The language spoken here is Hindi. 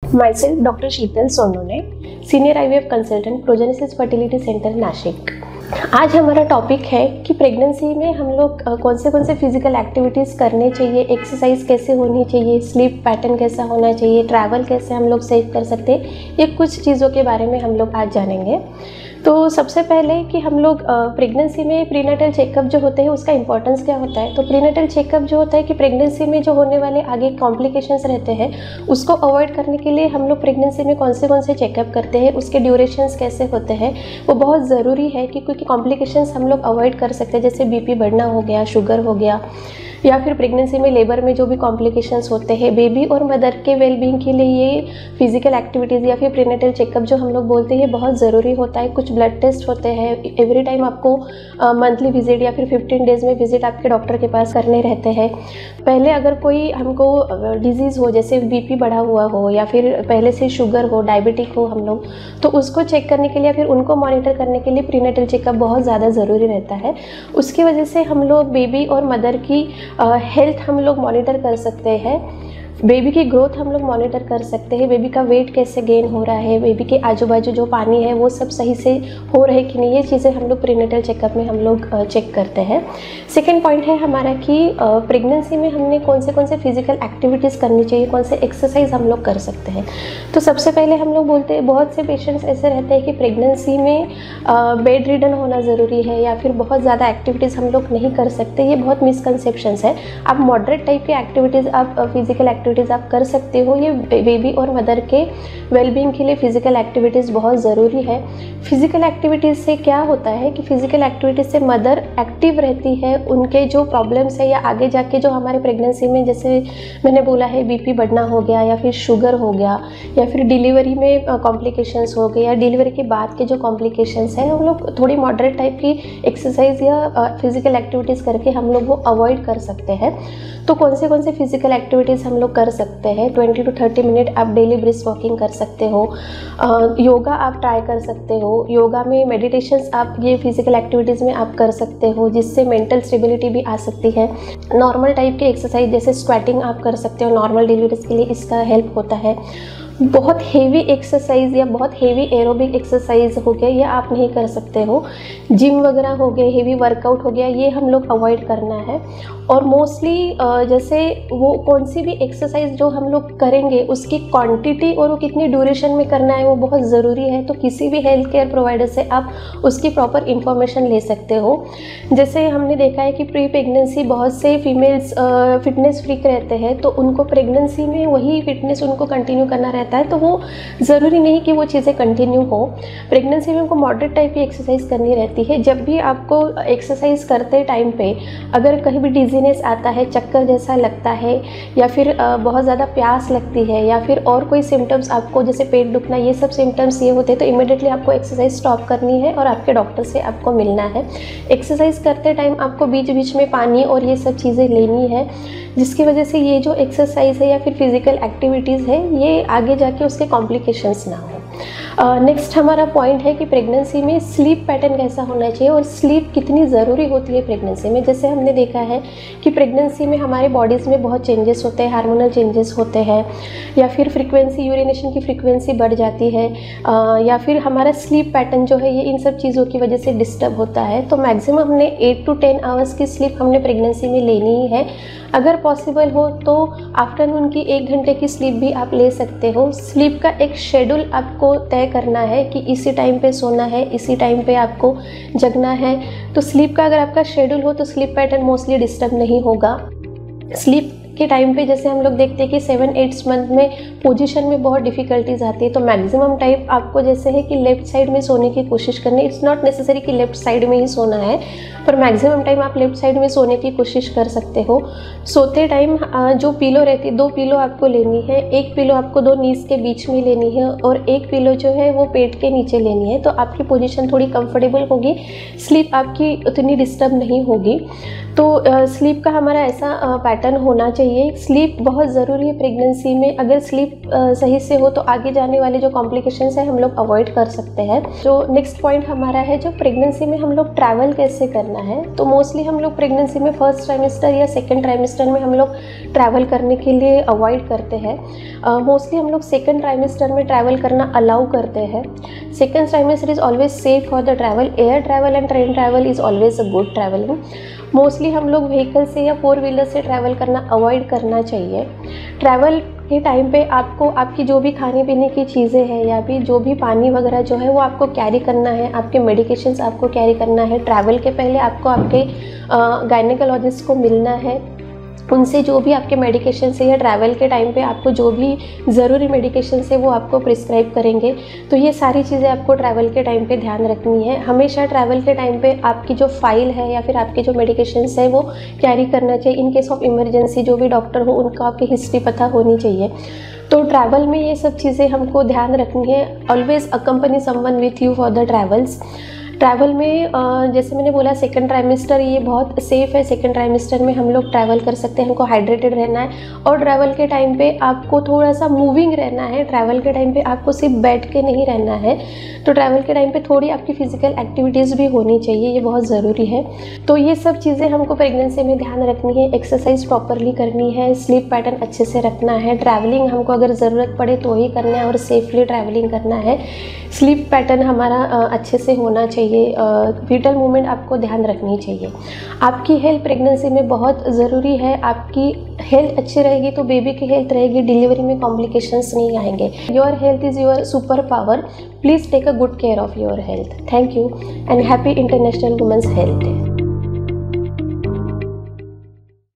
Myself Dr. Sheetal Sonone, senior IVF consultant Progenesis fertility centre Nashik. आज हमारा टॉपिक है कि प्रेगनेंसी में हम लोग कौन से फिजिकल एक्टिविटीज़ करने चाहिए, एक्सरसाइज कैसे होनी चाहिए, स्लीप पैटर्न कैसा होना चाहिए, ट्रैवल कैसे हम लोग सेव कर सकते हैं, ये कुछ चीज़ों के बारे में हम लोग आज जानेंगे। तो सबसे पहले कि हम लोग प्रेगनेंसी में प्रीनेटल चेकअप जो होते हैं उसका इंपॉर्टेंस क्या होता है। तो प्रीनेटल चेकअप जो होता है कि प्रेगनेंसी में जो होने वाले आगे कॉम्प्लिकेशंस रहते हैं उसको अवॉइड करने के लिए हम लोग प्रेगनेंसी में कौन से चेकअप करते हैं, उसके ड्यूरेशंस कैसे होते हैं, वो बहुत ज़रूरी है कि क्योंकि कॉम्प्लिकेशंस हम लोग अवॉइड कर सकते हैं, जैसे बीपी बढ़ना हो गया, शुगर हो गया, या फिर प्रेगनेंसी में लेबर में जो भी कॉम्प्लिकेशंस होते हैं। बेबी और मदर के वेलबींग के लिए ये फिजिकल एक्टिविटीज़ या फिर प्रीनेटल चेकअप जो हम लोग बोलते हैं ये बहुत ज़रूरी होता है। कुछ ब्लड टेस्ट होते हैं, एवरी टाइम आपको मंथली विजिट या फिर 15 डेज़ में विजिट आपके डॉक्टर के पास करने रहते हैं। पहले अगर कोई हमको डिजीज़ हो, जैसे बीपी बढ़ा हुआ हो या फिर पहले से शुगर हो, डायबिटिक हो हम लोग, तो उसको चेक करने के लिए फिर उनको मॉनिटर करने के लिए प्रीनेटल चेकअप बहुत ज़्यादा ज़रूरी रहता है। उसकी वजह से हम लोग बेबी और मदर की हेल्थ हम लोग मॉनिटर कर सकते हैं, बेबी की ग्रोथ हम लोग मॉनिटर कर सकते हैं, बेबी का वेट कैसे गेन हो रहा है, बेबी के आजू बाजू जो पानी है वो सब सही से हो रहे कि नहीं, ये चीज़ें हम लोग प्रीनेटल चेकअप में हम लोग चेक करते हैं। सेकेंड पॉइंट है हमारा कि प्रेगनेंसी में हमने कौन से फिजिकल एक्टिविटीज़ करनी चाहिए, कौन से एक्सरसाइज हम लोग कर सकते हैं। तो सबसे पहले हम लोग बोलते हैं, बहुत से पेशेंट्स ऐसे रहते हैं कि प्रेगनेंसी में बेड रिडन होना ज़रूरी है या फिर बहुत ज़्यादा एक्टिविटीज़ हम लोग नहीं कर सकते, ये बहुत मिसकंसेप्शंस है। आप मॉडरेट टाइप की एक्टिविटीज़, आप फिजिकल एक्टिविटीज़ आप कर सकते हो। ये बेबी और मदर के वेलबींग के लिए फिजिकल एक्टिविटीज़ बहुत ज़रूरी है। फिजिकल एक्टिविटीज़ से क्या होता है कि फिजिकल एक्टिविटीज़ से मदर एक्टिव रहती है, उनके जो प्रॉब्लम्स है या आगे जाके जो हमारे प्रेगनेंसी में, जैसे मैंने बोला है बीपी बढ़ना हो गया या फिर शुगर हो गया या फिर डिलीवरी में कॉम्प्लिकेशंस हो गए या डिलीवरी के बाद के जो कॉम्प्लिकेशंस हैं, हम लोग थोड़ी मॉडरेट टाइप की एक्सरसाइज या फिजिकल एक्टिविटीज़ करके हम लोग वो अवॉइड कर सकते हैं। तो कौन से फिजिकल एक्टिविटीज़ हम लोग कर सकते हैं। 20 to 30 मिनट आप डेली ब्रिस्क वॉकिंग कर सकते हो, योगा आप ट्राई कर सकते हो, योगा में मेडिटेशंस आप ये फिजिकल एक्टिविटीज़ में आप कर सकते हो, जिससे मेंटल स्टेबिलिटी भी आ सकती है। नॉर्मल टाइप के एक्सरसाइज जैसे स्क्वैटिंग आप कर सकते हो, नॉर्मल डिलीवरीज के लिए इसका हेल्प होता है। बहुत हेवी एक्सरसाइज या बहुत हेवी एरोबिक एक्सरसाइज हो गया ये आप नहीं कर सकते हो। जिम वगैरह हो गए, हेवी वर्कआउट हो गया, ये हम लोग अवॉइड करना है। और मोस्टली जैसे वो कौन सी भी एक्सरसाइज जो हम लोग करेंगे उसकी क्वांटिटी और वो कितनी ड्यूरेशन में करना है वो बहुत ज़रूरी है। तो किसी भी हेल्थ केयर प्रोवाइडर से आप उसकी प्रॉपर इंफॉर्मेशन ले सकते हो। जैसे हमने देखा है कि प्री प्रेगनेंसी बहुत से फीमेल्स फिटनेस फ्रीक रहते हैं, तो उनको प्रेगनेंसी में वही फिटनेस उनको कंटिन्यू करना रहता है, तो वो ज़रूरी नहीं कि वो चीज़ें कंटिन्यू हो। प्रेगनेंसी में उनको मॉडरेट टाइप की एक्सरसाइज करनी रहती है। जब भी आपको एक्सरसाइज करते टाइम पे अगर कहीं भी डिजीनेस आता है, चक्कर जैसा लगता है या फिर बहुत ज़्यादा प्यास लगती है या फिर और कोई सिम्टम्स आपको, जैसे पेट दुखना, ये सब सिम्टम्स ये होते हैं, तो इमीडिएटली आपको एक्सरसाइज स्टॉप करनी है और आपके डॉक्टर से आपको मिलना है। एक्सरसाइज करते टाइम आपको बीच बीच में पानी और ये सब चीज़ें लेनी है, जिसकी वजह से ये जो एक्सरसाइज है या फिर फिजिकल एक्टिविटीज़ है ये आगे जाके उसके कॉम्प्लिकेशंस ना हो। नेक्स्ट हमारा पॉइंट है कि प्रेगनेंसी में स्लीप पैटर्न कैसा होना चाहिए और स्लीप कितनी ज़रूरी होती है प्रेगनेंसी में। जैसे हमने देखा है कि प्रेगनेंसी में हमारे बॉडीज़ में बहुत चेंजेस होते हैं, हार्मोनल चेंजेस होते हैं या फिर फ्रीक्वेंसी, यूरिनेशन की फ्रीक्वेंसी बढ़ जाती है या फिर हमारा स्लीप पैटर्न जो है ये इन सब चीज़ों की वजह से डिस्टर्ब होता है। तो मैक्सिमम हमने 8 to 10 आवर्स की स्लीप हमने प्रेगनेंसी में लेनी ही है। अगर पॉसिबल हो तो आफ्टरनून की 1 घंटे की स्लीप भी आप ले सकते हो। स्लीप का एक शेड्यूल आपको तय करना है कि इसी टाइम पे सोना है, इसी टाइम पे आपको जगना है। तो स्लीप का अगर आपका शेड्यूल हो तो स्लीप पैटर्न मोस्टली डिस्टर्ब नहीं होगा। स्लीप के टाइम पे जैसे हम लोग देखते हैं कि 7-8 मंथ में पोजीशन में बहुत डिफ़िकल्टीज आती है, तो मैक्सिमम टाइम आपको जैसे है कि लेफ़्ट साइड में सोने की कोशिश करनी। इट्स नॉट नेसेसरी कि लेफ़्ट साइड में ही सोना है, पर मैक्सिमम टाइम आप लेफ़्ट साइड में सोने की कोशिश कर सकते हो। सोते टाइम जो पिलो रहती है, 2 पिलो आपको लेनी है। एक पिलो आपको 2 नीज के बीच में लेनी है और एक पिलो जो है वो पेट के नीचे लेनी है, तो आपकी पोजीशन थोड़ी कंफर्टेबल होगी, स्लीप आपकी उतनी डिस्टर्ब नहीं होगी। तो स्लीप का हमारा ऐसा पैटर्न होना चाहिए। स्लीप बहुत ज़रूरी है प्रेगनेंसी में। अगर स्लीप सही से हो तो आगे जाने वाले जो कॉम्प्लिकेशंस है हम लोग अवॉइड कर सकते हैं। जो नेक्स्ट पॉइंट हमारा है, जो प्रेगनेंसी में हम लोग ट्रैवल कैसे करना है। तो मोस्टली हम लोग प्रेगनेंसी में फर्स्ट ट्राइमेस्टर या सेकेंड ट्राइमेस्टर में हम लोग ट्रैवल करने के लिए अवॉइड करते हैं। मोस्टली हम लोग सेकेंड ट्राइमेस्टर में ट्रैवल करना अलाउ करते हैं। Second trimester is always safe for the travel. Air travel and train travel is always a good travelling. Mostly हम लोग व्हीकल से या 4 व्हीलर से ट्रैवल करना अवॉइड करना चाहिए। ट्रैवल के टाइम पे आपको आपकी जो भी खाने पीने की चीज़ें हैं या भी जो भी पानी वगैरह जो है वो आपको कैरी करना है। आपके मेडिकेशंस आपको कैरी करना है। ट्रैवल के पहले आपको आपके गायनेकोलॉजिस्ट को मिलना है, उनसे जो भी आपके मेडिकेशन है या ट्रैवल के टाइम पे आपको जो भी ज़रूरी मेडिकेशन है वो आपको प्रिस्क्राइब करेंगे। तो ये सारी चीज़ें आपको ट्रैवल के टाइम पे ध्यान रखनी है। हमेशा ट्रैवल के टाइम पे आपकी जो फाइल है या फिर आपके जो मेडिकेशन है वो कैरी करना चाहिए। इन केस ऑफ इमरजेंसी जो भी डॉक्टर हो उनको आपकी हिस्ट्री पता होनी चाहिए। तो ट्रैवल में ये सब चीज़ें हमको ध्यान रखनी है। Always accompany someone with you for the travels. Travel में जैसे मैंने बोला सेकंड ट्राइमेस्टर ये बहुत सेफ़ है। सेकंड ट्राइमेस्टर में हम लोग ट्रैवल कर सकते हैं। हमको हाइड्रेटेड रहना है और ट्रैवल के टाइम पे आपको थोड़ा सा मूविंग रहना है। ट्रैवल के टाइम पे आपको सिर्फ बैठ के नहीं रहना है। तो ट्रैवल के टाइम पे थोड़ी आपकी फिजिकल एक्टिविटीज़ भी होनी चाहिए, ये बहुत ज़रूरी है। तो ये सब चीज़ें हमको प्रेगनेंसी में ध्यान रखनी है। एक्सरसाइज प्रॉपरली करनी है, स्लीप पैटर्न अच्छे से रखना है, ट्रैवलिंग हमको अगर ज़रूरत पड़े तो ही करना है और सेफली ट्रैवलिंग करना है। स्लीप पैटर्न हमारा अच्छे से होना चाहिए। विटल मूवमेंट आपको ध्यान रखनी चाहिए। आपकी हेल्थ प्रेगनेंसी में बहुत ज़रूरी है। आपकी हेल्थ अच्छी रहेगी तो बेबी की हेल्थ रहेगी, डिलीवरी में कॉम्प्लिकेशंस नहीं आएंगे। Your health is your super power. Please take a good care of your health. Thank you and happy international women's health day.